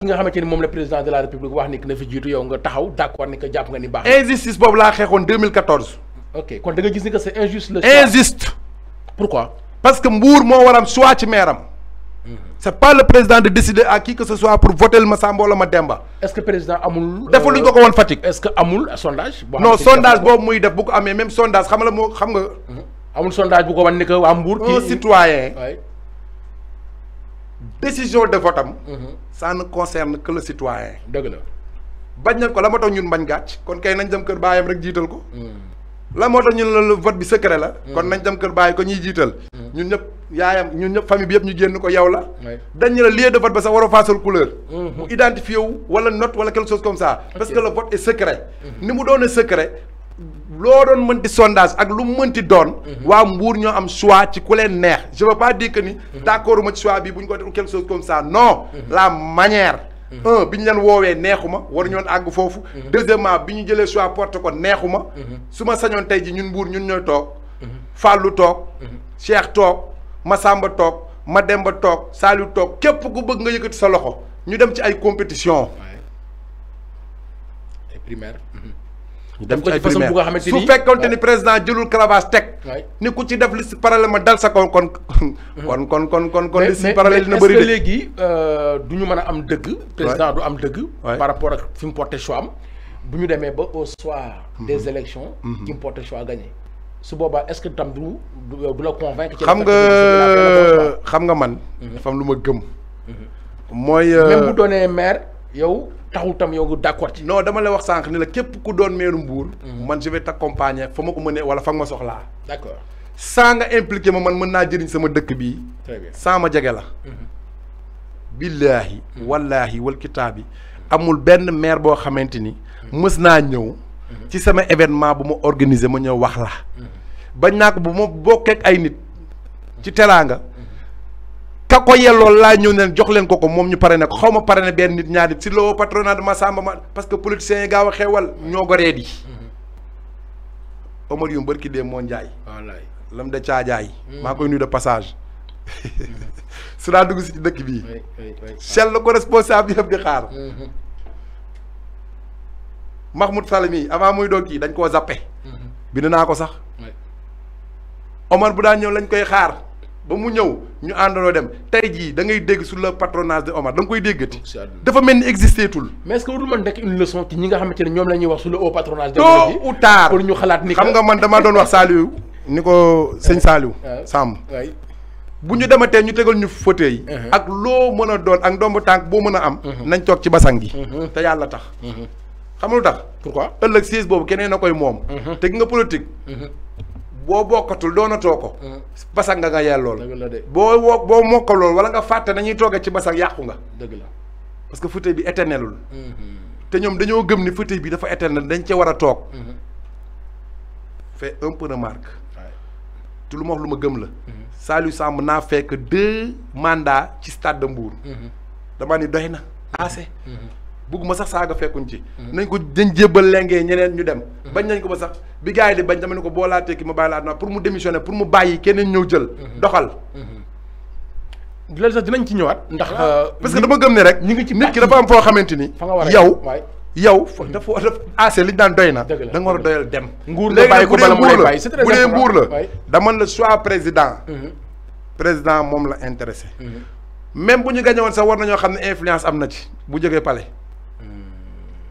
nga xamante ni moom la président de la république wax ni que na fi jiitu yow nga taxaw d'accord ni que jàpp nga ni baax injustice boobu laa xeexoon 2014. ok kon da nga gis ni que c'est injuste le injuste. pourquoi parce que Mbour moo war am choix ci maire am. c'est pas le président de décider à qui que ce soit pour voter ma Samba wala ma Demba. est-ce que président amul. defaluñ ko woon Fatick. est-ce que amul sondage. non sondage boobu muy def bu ko amee même sondage xam nga moo xam nga. amul sondage bu ko wan ni que waa Mbour. un citoyen. décision de vote am. ça ne concerne que le citoyen. dëgg la. bañ nañ ko la moo tax ñun bañ gàcc kon kay nañ dem kër baayam rek jiital ko. la moo tax ñun la vote bi secret la. kon nañ dem kër baay ko ñuy jiital. ñun ñëpp yaayam ñun ñëpp famille bi yëpp ñu génn ko yow la. dañ la lieu de vote ba sax waroo faasal couleur. mu identifié wu wala note wala quelque chose comme ça. parce que le vote est secret. ni mu doonee secret. loo doon mënti sondage ak lu mu mënti doon. waa Mbour ñoo am choix ci ku leen neex je veux pas dire que ni. d'accord ma ci choix bi bu ñu ko def quelque chose comme ça non. la manière. bi ñu leen woowee neexuma war ñoon àgg foofu. deuxièmement bi ñu jëlee choix porte ko neexuma. su ma sañoon tey ji ñun Mbour ñun ñooy toog. Fallou toog. Cheikh toog. Massamba toog. Mademba toog. Saliou toog képp ku bëgg nga yëkkati sa loxo ñu dem ci ay compétition. ay primaire. ñu dem ci ay façon bu nga xamante ni su fekkonte ni président jëlul cravache teg. ni ku ci def liste parallèle ma dal sa kaw kon. kon liste parallèle dina bëri de. mais est-ce que léegi du ñu mën a am dëgg. président du am dëgg. par rapport ak fi mu porté choix am. bu ñu demee ba au soir. des élections. ki mu porté choix gagné. su boobaa est-ce que tam du la convaincre. xam nga man. dafa am lu ma gëm. mooy. même bu doonee maire yow. taxul tam yow d'accord ci. non dama la wax sànq ni la képp ku doon meeru Mbour. man je vais t'accompagner fa ma ko mënee wala fa nga ma soxlaa. d'accord sans nga impliqué ma man mën naa jëriñ sama dëkk bii. très bien sans ma jege la. billaahi wallaahi wal kitaabi amul benn maire boo xamante ni. mës naa ñëw. ci sama événement bu ma organiser ma ñëw wax la. bañ naa ko bu ma bokkee ak ay nit. ci teraanga. ka ko yelloo laa ñëw ne jox leen ko moom ñu pare ne ko xaw ma pare ne benn nit ñaari si loo patronat de Massamba ma parce que politiciens yi gaaw a xewal ñoo ko reet yi. Omar yu mbërki dee moo njaay. wallaay lam de caajaay. maa koy nuyu de passage. su daa dugg si ci dëkk bii. chel la ko responsable yëpp di xaar. Mahmoud Salami avant muy doog kii dañ koo zappe. bind naa ko sax. Omar bu daan ñëw lañ koy xaar. ba mu ñëw ñu àndandoo dem tey jii da ngay dégg sur le patronage de Omar da nga koy déggati. dafa mel ni existé tul. mais est-ce que warul mën nekk une leçon ci ñi nga xamante ne ñoom la ñuy wax sur le haut patronage. de tôt ou tard pour ñu xalaat ni xam nga man damaa doon wax Saliou ni ko sëñ Saliou. Samb bu ñu dematee ñu tegal ñu fauteuil yi. ak loo mën a doon ak ndomb tànk boo mën a am. nañ toog ci basang gi. te yàlla tax. xam nga lu tax. pourquoi ëllëg siis boobu keneen na koy moom. te gi nga politique. boo bokkatul doonatoo ko. basang nga yellool. dëgg la de boo mokkalool wala nga fàtte nañuy toogee ci basang yàqu nga. dëgg la parce que fauteuil bi éternelul. te ñoom dañoo gëm ni fauteuil bi dafa éternel dañ cee war a toog. fait un peu remarque. te lu ma wax lu ma gëm la. Saliou Samb naa fekk 2 mandats ci stade de Mbour. damaa ni doy na assez. bugguma sax saaga fekkuñ ci. nañ ko dañ jébbal lengee ñeneen ñu dem. bañ nañ ko ba sax bi gars yi di bañ dama ne ko boo laa tekki ma bàyyi laa aduna pour mu démissionner pour mu bàyyi keneen ñëw jël. doxal. loolu sax dinañ ci ñëwaat. ndax parce que dama gëm ne rek. ñu ngi ci nit ki dafa am foo xamante ni. fa nga war a yow dafa assez liñ daan doy na. dëgg la da nga war a doyal dem. nguur nga bàyyi ko bala mu lay bàyyi c'est très bu dee important nguur la dama la choix président. président moom la intéressé. même bu ñu gagné woon sax war nañoo xam ne influence am na ci bu jógee palais.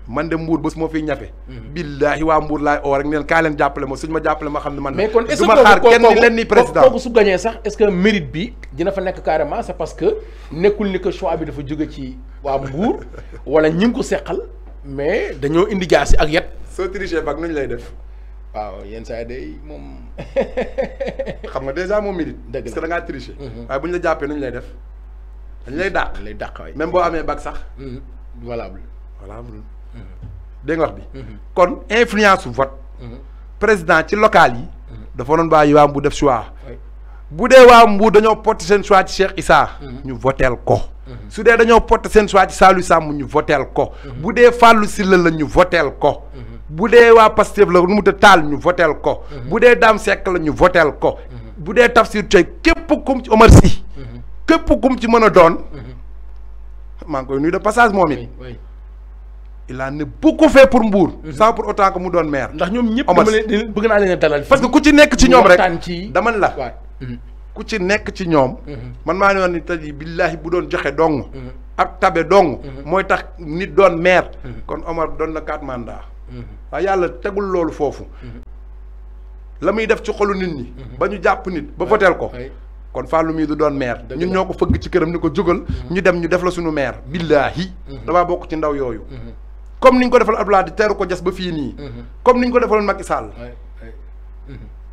man de Mbour bés moo fiy ñafe. billaahi waa Mbour laay oo rek ne leen kaa leen jàppale ma suñ ma jàppale ma xam ne man. mais kon est-ce du ma xaar kenn ni leen ni président kooku su gagné sax est-ce que mérite bi dina fa nekk carrément c'est parce que nekkul ni que choix bi dafa jóge ci waa Mbour wala ñi ngi ko seqal mais dañoo indi jaasi ak yet. soo triché bag nuñ lay def. waaw yenn saa yi day moom. xam nga déjà moom mérite. dëgg la parce que da ngaa triché. waaye bu ñu la jàppee nuñ lay def. dañ lay dàq. lay dàq waay même boo amee bag sax. valable. dégg nga wax bi. kon influence su vote. président ci local yi. dafa doon bàyyi waa Mbour def choix. bu dee waa Mbour dañoo porter seen choix ci Cheikh Issa. ñu voteel ko. su dee dañoo porter seen choix ci Saliou Samb ñu voteel ko. bu dee Fallou Sylla la ñu voteel ko. bu dee waa Pastef la nu mu taal ñu voteel ko. bu dee Dame Seck la ñu voteel ko. bu dee Tafsir Toye képp kum ci Omar Sy. képp kum ci mën a doon. maa ngi koy nuyu de passage moom it. il a ne beaucoup fait pour Mbour. sans pour autant que mu doon maire. ndax ñoom ñëpp dama leen bëgg naa leen dalal. parce que ku ci nekk ci ñoom rek dama la. ku ci nekk ci ñoom. man maa ne woon ni tey billaahi bu doon joxe dong. ak tabe dong. mooy tax nit doon maire. kon Omar doon na 4 mandats. waaye yàlla tegul loolu foofu. la muy def ci xolu nit ñi. ba ñu jàpp nit ba voteel ko. kon Fallou mii du doon maire. ñun ñoo ko fëgg ci këram ni ko jógal. ñu dem ñu def la suñu maire. billaahi. damaa bokk ci ndaw yooyu. comme niñ ko defal Abdoulaye di teeru ko jas ba fii nii. comme niñ ko defaloon Macky Sall.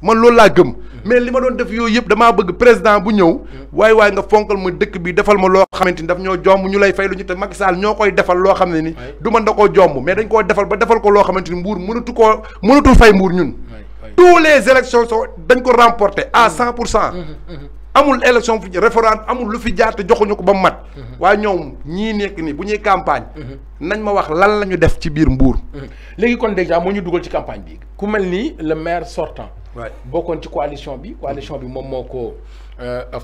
man loolu laa gëm. mais li ma doon def yooyu yëpp damaa bëgg président bu ñëw. waaye nga fonkal ma dëkk bi defal ma loo xamante ni daf ñoo jomb ñu lay fay lu ñu te Macky Sall ñoo koy defal loo xam ne ni. du man da koo jomb mais dañ koo defal ba defal ko loo xamante ni Mbour mënatul fay Mbour ñun. tous les élections dañ ko remporter à 100%. amul élection fi référendum amul lu fi jaar te joxuñu ko ba mu mat. waaye ñoom ñii nekk nii bu ñuy campagne. nañ ma wax lan la ñu def ci biir Mbour. léegi kon déjà moo ñu dugal ci campagne bi ku mel ni le maire sortant. waay bokkoon ci coalition bi moom moo ko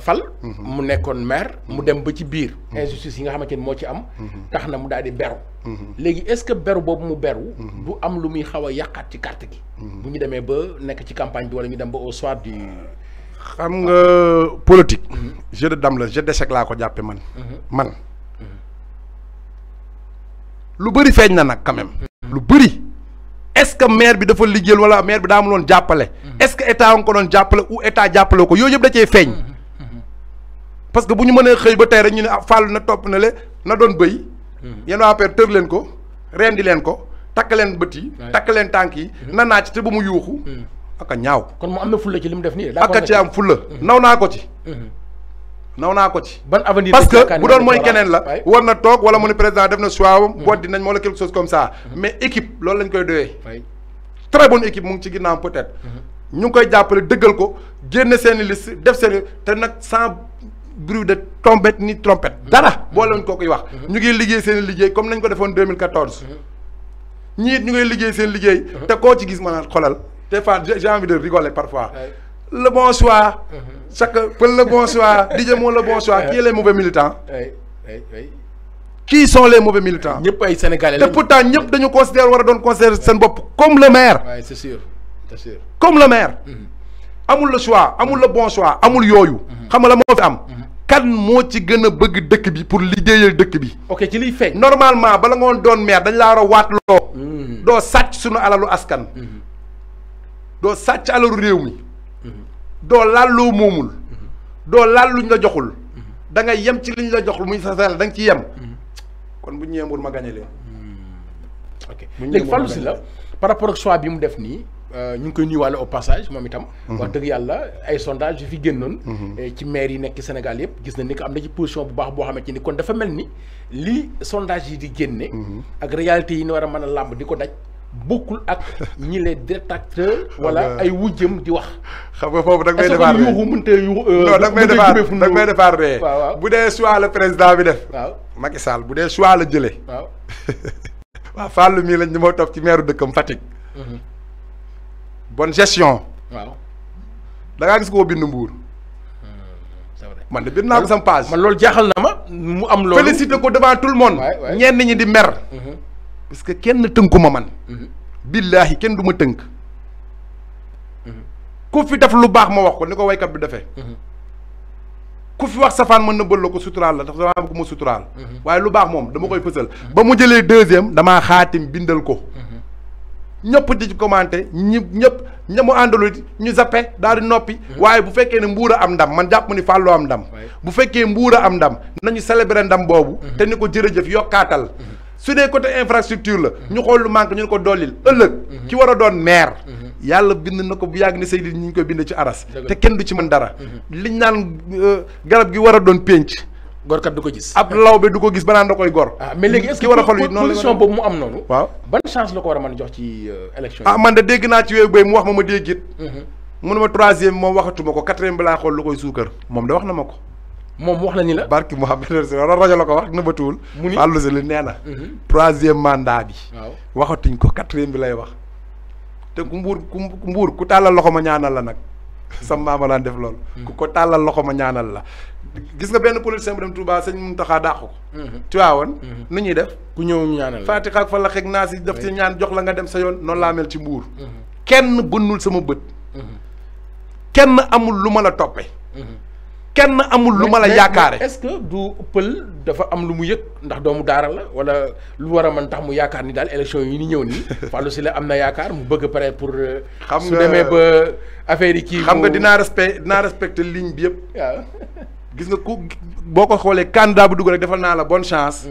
fal. mu nekkoon maire mu dem ba ci biir. injustice yi nga xamante ni moo ci am. tax na mu daal di beru. léegi est-ce que beru boobu mu beru. du am lu muy xaw a yàqaat ci carte gi. bu ñu demee ba nekk ci campagne bi wala ñu dem ba au soir du. xam nga politique. jeu de dame la jeu d'échec laa ko jàppe man. lu bëri feeñ na nag quand même. lu bëri est-ce que maire bi dafa liggéeyal wala maire bi daa amuloon jàppale. est-ce que état nga ko doon jàppale ou état jàppale ko yooyu yëpp da cee feeñ. parce que bu ñu mënee xëy ba tey rek ñu ne Fallou na topp na le na doon bëy. yéen waa APR tër leen ko rendi leen ko takk leen bët yi. takk leen tànk yi. na naaj te ba mu yuuxu. aka ñaaw. kon mu am na fulla ci li mu def nii. aka ci am fulla naw naa ko ci. naw naa ko ci. ban avenir parce que bu doon mooy keneen la. war na toog wala mu ne président def na choix am. boot dinañ wala quelque chose comme ça. mais équipe loolu lañ koy doyee. très bonne équipe mu ngi ci ginnaaw peut-être. ñu ngi koy jàppale dëggal ko génne seen i liste def seen te nag sans bruit de trompette ni trompette. dara boo leen koo koy wax. ñu ngi liggéey seen i liggéey comme nañ ko defoon 2014. ñii it ñu ngay liggéey seen liggéey. te koo ci gis maanaam xolal. des fois j'ai envie de rigoler parfois. Le bon choix. Chacun peut le bon choix. Dis-moi le bon choix. Qui est les mauvais militants? Qui sont les mauvais militants? ñëpp ay sénégalais te pourtant ñëpp dañu considérer war a doon considérer seen bopp comme le maire. Oui, c'est sûr. comme le maire. amul le choix amul le bon choix amul yooyu. xam nga la moo fi am. kan moo ci gën a bëgg dëkk bi pour liggéeyal dëkk bi. ok ci liy feeñ. normalement bala nga doon maire dañ laa war a waatloo. doo sàcc suñu alalu askan. doo sàcc alalu réew mi. doo laal loo moomul. doo laal luñ la joxul. da ngay yem ci liñ la joxul muy sa sel da nga ci yem. kon bu ñu ñëwee Mbour ma gagné leen. ok léegi Fallou Sylla par rapport ak choix bi mu def nii ñu ngi koy nuyuwaale au passage moom itam. wax dëgg yàlla ay sondage yu fi génnoon. ci maire yi nekk Sénégal yëpp gis na ni que am na ci position bu baax boo xamante ni kon dafa mel ni li sondage yi di génne. ak réalité yi ni war a mën a làmb di ko daj. bokkul ak ñi les détracteurs wala ay wujjëm di wax. xam nga foofu da nga may defaat est-ce que yuuxu mënut a yuuxu. non da nga may defaat ree bu dee choix la président bi def. waaw Macky Sall bu dee choix la jëlee. waaw. waaw Fallou mii lañ ñu moo topp ci maire dëkkam Fatick. bonne gestion. waaw. da ngaa gis koo bind Mbour. c'est vrai man de bind naa ko sama page. man loolu jaaxal na ma mu am loolu. félicité ko devant tout le monde. ñenn ñi di mer. parce que kenn tënku ma man. billaahi kenn du ma tënk. ku fi def lu baax ma wax ko ni ko waykat bi defee. ku fi wax safaan mën na bël la ko suturaal la ndax damaa bëgg ma suturaal. waaye lu baax moom dama koy fësal. ba mu jëlee deuxième damaa xaatim bindal ko. ñëpp di ci commenté ñëpp ña mu àndalu ñu zappe daal di noppi. waaye bu fekkee ne Mbour a am ndam man jàpp ma ni Fallou am ndam. bu fekkee Mbour a am ndam nañu célébrer ndam boobu. te ni ko jërëjëf yokkaatal. su dee côté infrastructure la ñu xool lu manque ñu ne ko dollil ëllëg ki war a doon maire yàlla bind na ko bu yàgg ni Seydi ñu ngi koy bind ci aras te kenn du ci mën dara liñ naan garab gi war a doon pénc gorkat du ko gis ab law bi du ko gis ba naan da koy gor. mais léegi est-ce que war a fal noonu position boobu mu am noonu. waaw ban chance la ko war a mën a jox ci élection yi. man de dégg naa ci wéy béy mu wax ma dégg it mu ne ma troisième moom waxatuma ko quatrième bi laa xool lu koy suukar moom de wax na ma ko. moom wax la ni la. barki Mouhamed rajo la ko wax na ba tuul. mu ni Fallou Sylla nee na. troisième mandat bi. waaw waxatuñ ko quatrième bi lay wax. te ku mbuur ku tàllal loxo ma ñaanal la nag. sama maama daan def loolu. ku ko tàllal loxo ma ñaanal la. gis nga benn politicien bu dem Touba sëñ Mountakha dàq ko. Tiwaawoon nu ñuy def. ku ñëw ñaanal la Fatiha ak Falaq ak Naas yi def ci ñaan jox la nga dem sa yoon noonu laa mel ci Mbuur. kenn bënnul sama bët. kenn amul lu ma la toppee. kenn amul lu ma la yaakaare. est-ce que du pël dafa am lu mu yëg ndax doomu daara la wala lu war a mën tax mu yaakaar ni daal élection yi ni ñëw nii Fallou Sylla am na yaakaar mu bëgg pare pour. xam nga su demee ba affaire yi kii. xam nga dinaa respecté ligne bi yëpp. waaw gis nga ku boo ko xoolee candidat bu dugg rek defal naa la bonne chance.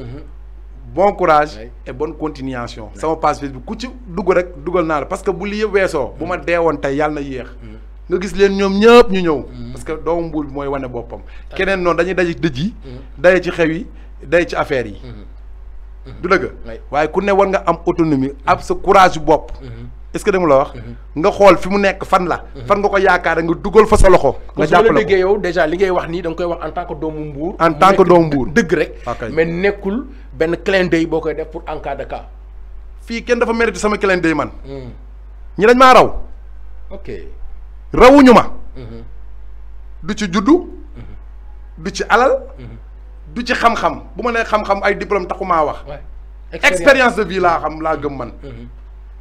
bon courage et bonne continuation. sama page Facebook ku ci dugg rek dugal naa la parce que bu li yëpp weesoo. bu ma deewoon tey yàlla na yéex. nga gis leen ñoom ñëpp ñu ñëw. parce que doomu Mbuur bi mooy wane boppam. keneen noonu dañuy daje dëj yi. daje ci xew yi daje ci affaire yi. du dëgg. waaye ku ne war nga am autonomie ab sa courage bopp. est-ce que dama la wax. nga xool fi mu nekk fan la. fan nga ko yaakaar nga dugal fa sa loxo. nga jàppale ko la déggee yow déjà li ngay wax nii da nga koy wax en tant que doomu Mbuur. en tant que doomu Mbuur dëgg rek. mais nekkul benn clin d'œil boo koy def pour en cas de cas. fii kenn dafa mérité sama clin d'œil man. ñi dañ maa raw. ok. rawuñu ma. du ci juddu. du ci alal. du ci xam-xam bu ma nee xam-xam ay diplôme taxumaa wax. expérience de vie laa xam laa gëm man.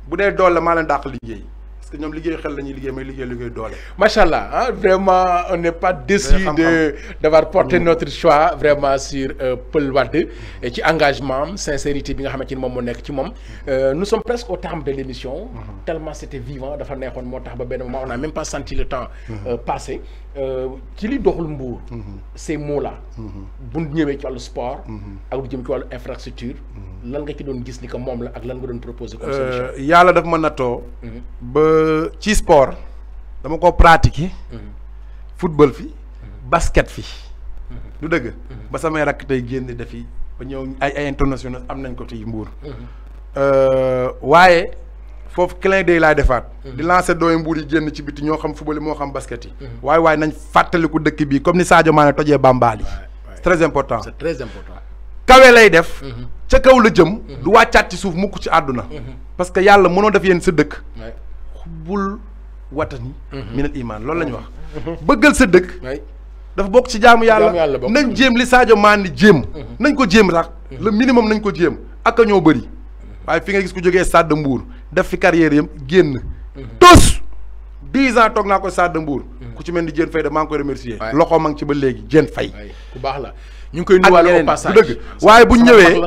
bu dee doole maa leen dàq liggéey parce que ñoom liggéey xel la ñuy liggéey may liggéey doole. macha allah ah vraiment on n'est pas déçu d'avoir porté notre choix vraiment sur Peul Wade et ci engagement am sincérité bi nga xamante ni moom moo nekk ci moom. Nous sommes presque au terme de l'émission. Tellement c'était vivant dafa neexoon moo tax ba benn moment on n'a même pas senti le temps passer ci li doxul Mbuur. ces mots là. bu ñëwee ci wàllu sport. ak lu jëm ci wàllu infrastructure. lan nga ci doon gis ni que moom la ak lan nga doon proposer comme solution. yàlla daf ma nattoo. ba ci sport dama ko pratiquer. football fi basket fi. du dëgg. ba samay rakk tey génn defi ba ñëw ay international am nañ ko ci Mbuur. waaye foofu clin d'œil laay defaat. di lancer dooy Mbuur yi génn ci biti ñoo xam football yi moo xam basket yi. waaye nañ fàttaliku dëkk bii comme ni Sadio Mané tojee Bambali. c'est très important. c'est très important. kawe lay def. ca kaw la jëm. du wàccaat ci suuf mukk ci àdduna. parce que yàlla mënoo def yéen sa dëkk. xubbul watani. minal iman loolu la ñu wax. bëggal sa dëkk. dafa bokk ci jaamu yàlla. nañ jéem li Sadio Mané jéem. nañ ko jéem sax. le minimum nañ ko jéem ak a ñoo bëri. waaye fi nga gis ku jógee Stade de Mbour def fi carrière yam génn. tous 10 ans toog naa ko Stade de Mbour. ku ci mel ni Diène Faye de maa ngi koy remercier. loxo ma ngi ci ba léegi Diène Faye. ku baax la. ñu ngi koy nuyuwaale au passage dëgg waaye bu ñu ñëwee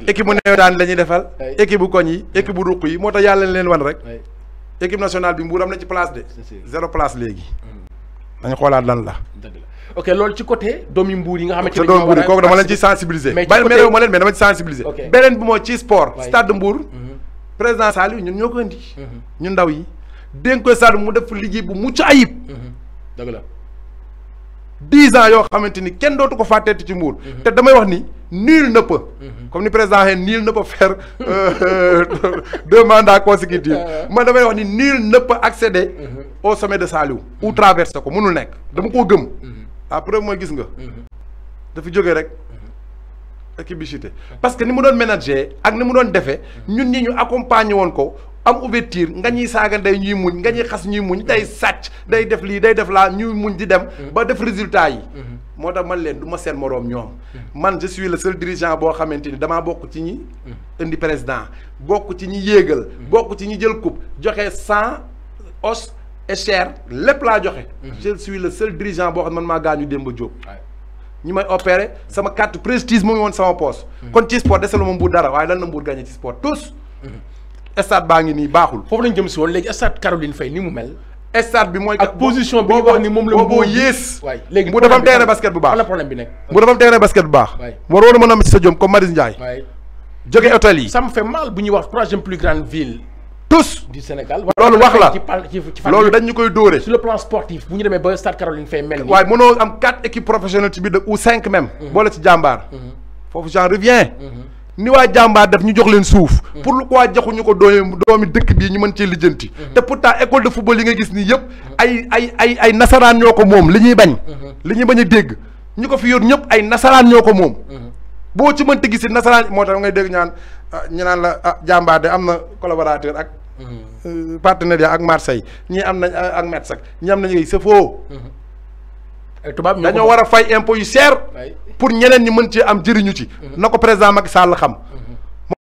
équipe bu nawetaan la ñuy defal. équipe bu koñ yi équipe bu ruq yi moo tax yàlla leen wan rek. équipe nationale bi Mbuur am na ci place de. 0 place léegi. dañu xoolaat lan la. dëgg la ok loolu ci côté doomi Mbuur yi nga xamante ne Mbuur yi kooku dama leen ci sensibiliser. mais ci côté ma leen mais dama ci sensibiliser. beneen bi moo ci sport. stade Mbuur. président Saliou ñun ñoo ko indi. ñun ndaw yi dénk koy stade mu def liggéey bu mucc ayib. dëgg la. 10 ans yoo xamante ni kenn dootu ko fàtteeti ci Mbuur. te damay wax ni nul ne peut. comme ni président waxee nul ne peut faire 2 mandats consécutifs. man damay wax ni nul ne peut accéder au sommet de Saliou. ou traverser ko mënul nekk dama koo gëm. après mooy gis nga. dafa jógee rek équipe bi chuté parce que ni mu doon ménager ak ni mu doon defee ñun ñi ñu accompagner woon ko. am ouverture nga ñuy saaga ndey ñuy muñ nga ñuy xas ñuy muñ day sàcc day def lii day def laa ñuy muñ di dem ba def résultat yi moo tax man leen du ma seen moroom ñoom man je suis le seul dirigeant boo xamante ni damaa bokk ci ñi indi président bokk ci ñi yéegal bokk ci ñi jël coupe joxe sans os et chair lépp laa joxe je suis le seul dirigeant boo xam ne man maa gaañu Demba Diop ñi may opéré sama carte prestige mu ngi woon sama poche kon ci sport desalu ma Mbuur dara waaye lan na Mbuur gagné ci sport tous stade baa ngi nii baaxul. foofu lañ jëm si woon léegi stade Caroline Faye ni mu mel. stade bi mooy. ak position bi ñu wax ni moom la. boo yées. waay léegi bu defam terrain basket bu baax. wala problème bi nekk. bu defam terrain basket bu baax. waay waroon na mën a am ci sa jom comme Maris Ndiaye. waay jóge hôtel yi. ça me fait mal bu ñuy wax 3e plus grande ville. tous du Sénégal. loolu wax la ci loolu dañ ñu koy dóore. sur le plan sportif bu ñu demee ba stade Caroline Faye mel nii. waaye mënoo am 4 équipes professionnelles ci biir de ou 5 même. boole ci jàmbaar. foofu j'en reviens. ni waa jàmbaar def ñu jox leen suuf. pour lu ko waa joxuñu ko doomi dëkk bii ñu mën cee lijjanti. te pourtant école de football yi nga gis nii yëpp ay nasaraan ñoo ko moom li ñuy bañ. li ñuy bañ a dégg ñu ko fi yor ñëpp ay nasaraan ñoo ko moom. boo ci mënta gis nasaraan moo tax ngay dégg ñu naan la jàmbaar de am na collaborateur ak partenariat ak Marseille ñii am nañ ak Metz ak ñii am nañu c'est faux. tubaab dañoo war a fay impôt yu cher. pour ñeneen ñi mën cee am jëriñu ci. na ko président Macky Sall xam.